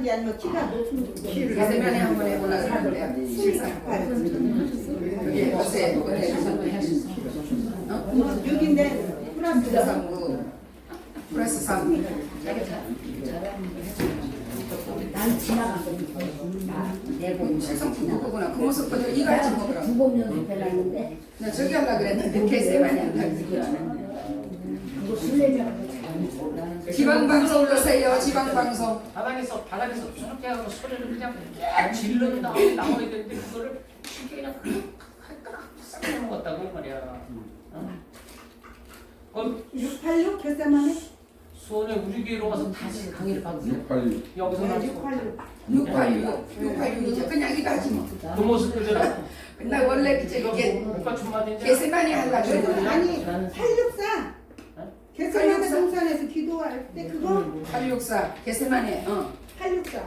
게 아니고 키가 높은 키를 개세면에 한번 해보려고 하는데 실상 그게 요새 이번에 6인데 플러스 3구 플러스 3 난 지나갔어. 내고 실상 부부구나. 그 모습 보고 이거 하지 뭐 그럼. 부보면 배놨는데 나 저기 하려고 그랬는데 개세면이 한다고. 그거 술래자고 잘하는 지방방송 오세요. 지방방송. 바닥에서 저렇게 하고 소리를 그냥 질러도 나와야 되는데 그거를 쉽게 그냥 싹 먹었다고 이 말이야. 686 결산만 해? 수원에 우리 교회로 와서 다시 강의를 받으세요. 686. 여기서 나 686이죠. 그냥 이거 하지 뭐. 그 모습 그대로. 나 원래 이제 이게 목가춤마든지 개세만이 하려고 그랬는데 아니 864 결산만 동산에서 기도할 때 그거 864 개세만이 864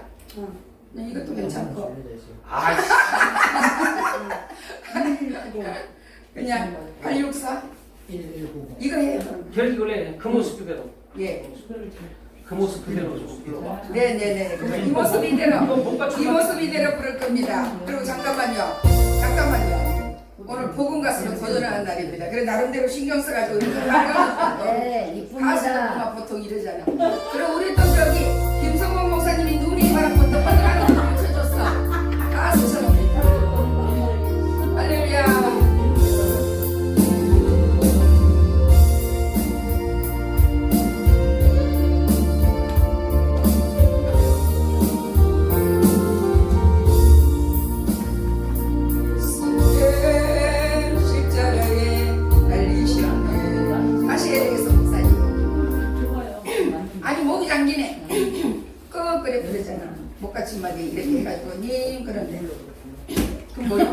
네, 이것도 괜찮고 아이씨. 그냥 864 이거 해요. 그래 그 모습 그대로. 예. 그 모습 그대로 좀 불러봐. 네네네. 이 모습 이대로 이 모습 이대로 부를 겁니다. 그리고 잠깐만요. 오늘 복음 가수로 도전하는 날입니다. 그래 나름대로 신경 써가지고 네, 이쁩니다. 가수가 보통 이러잖아. 그리고 우리 또 저기 김성범 목사님이 눈이 바라보다 번호하는 거 붙여줬어. 가수처럼. 할렐루야. 아니 목이 잠기네. 끄끄래 부르잖아. 목받침마디 이렇게 해가지고 님 그런데 그 뭐야?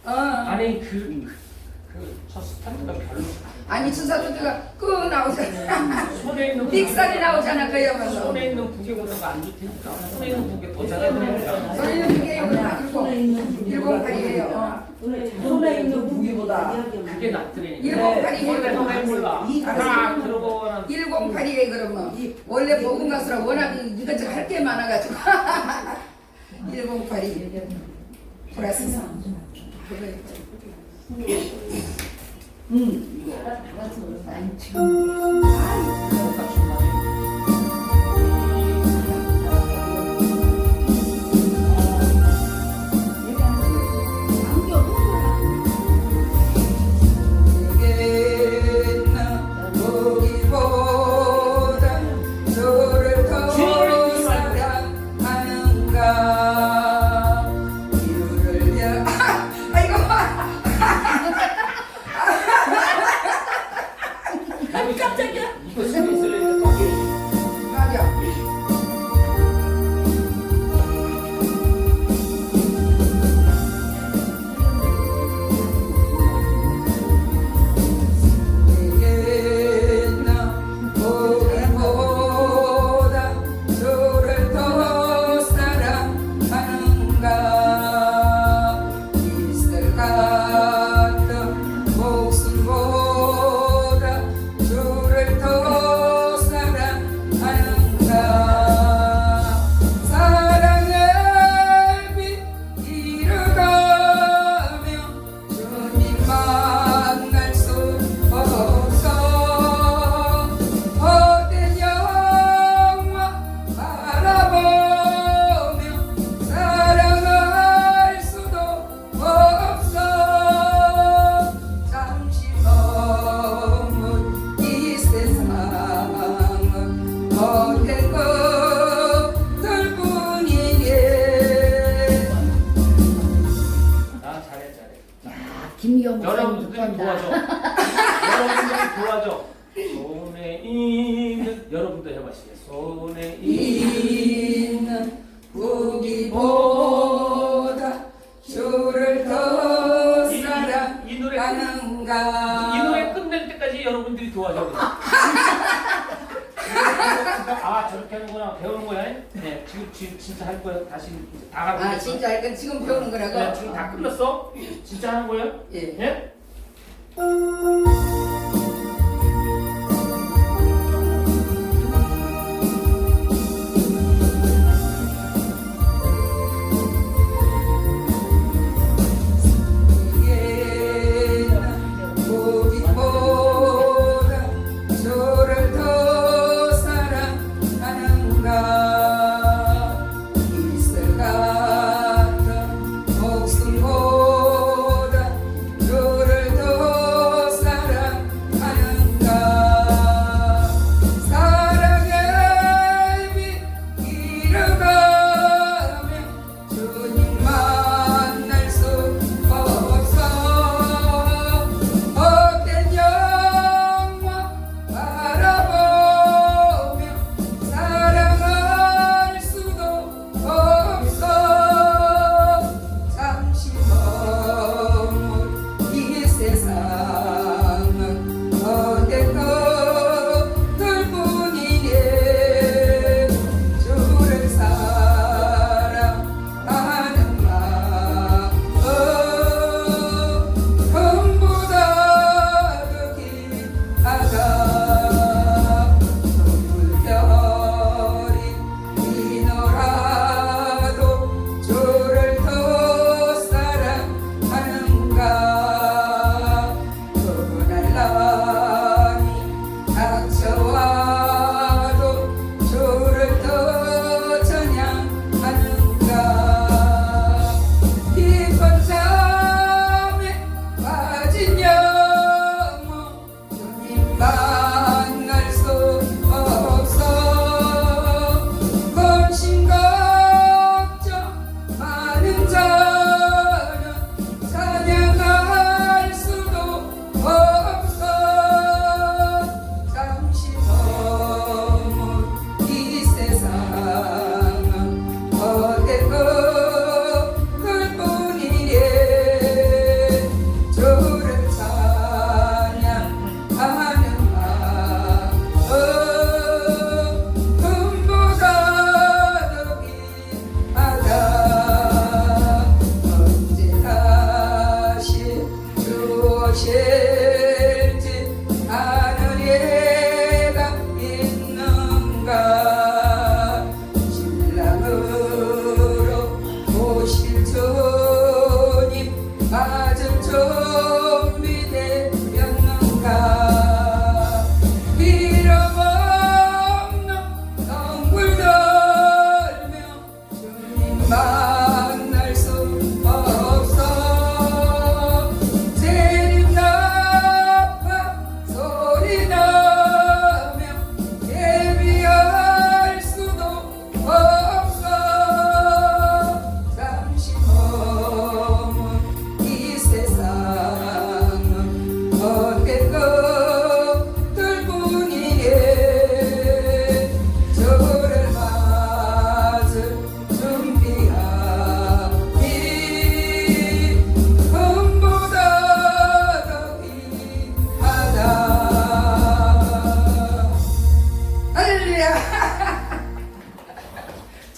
아니 그저 스타트가 별로. 아니 추사조드가 끄 나오잖아. 손에 있는 빅살이 나오잖아 그 영화에서. 손에 있는 부계보다가 안 좋다니까. 손에 있는 부계 더 잘해야 되니까. 소리는 그게 영화 그리고 108이에요. 손에 있는 무기보다 그게 낫더니. 108이 원래 너무 몰라. 다 들어보는. 108이에 그러면 원래 복음 가수라 워낙 이것저것 할 게 많아가지고 108이 플러스 3 그거 있죠. 난 지금 이거 숨이 있으려니까 또. 맞아. 김기영 여러분들이 도와줘. 여러분들이 도와줘. 손에 있는 여러분도 해보시게. 손에 있는 무기보다 주를 더 이 노래 사랑하는가. 이 노래 끝낼 때까지 여러분들이 도와줘. 아 저렇게 하는구나 배우는 거야? 네 지금 진짜 할 거야. 다시 다 가고. 아 진짜 할건 지금 배우는 거라고? 네, 지금 다 끝났어? 진짜 하는 거예요? 예. 예?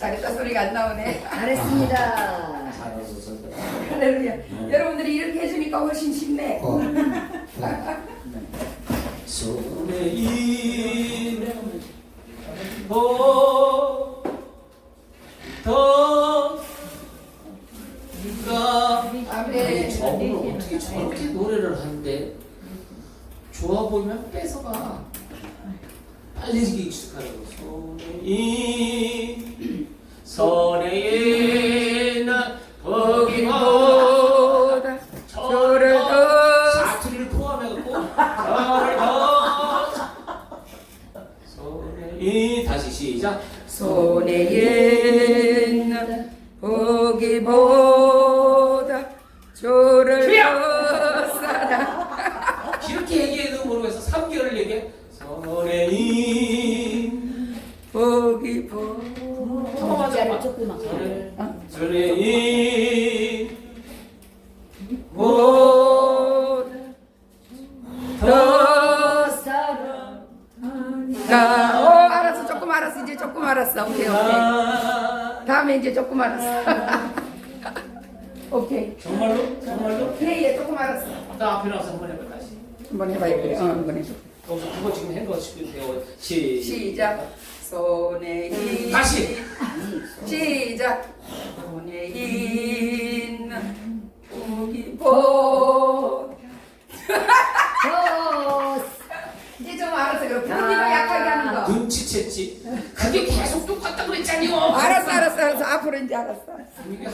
잘했다 소리가 안 나오네. 잘했습니다. 잘하셔서. 할렐루야. 여러분들이 이렇게 해주니까 훨씬 쉽네. 손에 더 아멘. 저분은 어떻게 저렇게 노래를 하는데 좋아 보이면 뺏어가. 빨리 익숙하라고. 선에나 거기보다 저를 더 사투리를 포함해갖고 저를 더 손에 다시 시작. 손에 있는 보기보다 저를 더 사랑. 이렇게 얘기해도 모르겠어. 3개월을 얘기해. 손에 있는 보기보다 정자를 조금만. 손에 있는 더 사랑. 알았어. 조금 알았어. 이제 조금 알았어. 오케이. 다음에 이제 조금 알았어. 오케이. 정말로? 정말로? 예, 조금 알았어. 나 앞에 나와서 한번 해봐 다시. 한번 해봐요. 그래. 한번 해줘. 거기서 그거 지금 한거 배워. 시작. 손에 있는 다시. 시작. 손에 있는 보기보다 이제 좀 알았어. 그럼 부모님을 약하게 하는 거. 눈치챘지. 그게 계속 똑같다 그랬잖요. 알았어. 앞으로 이제 알았어. 이게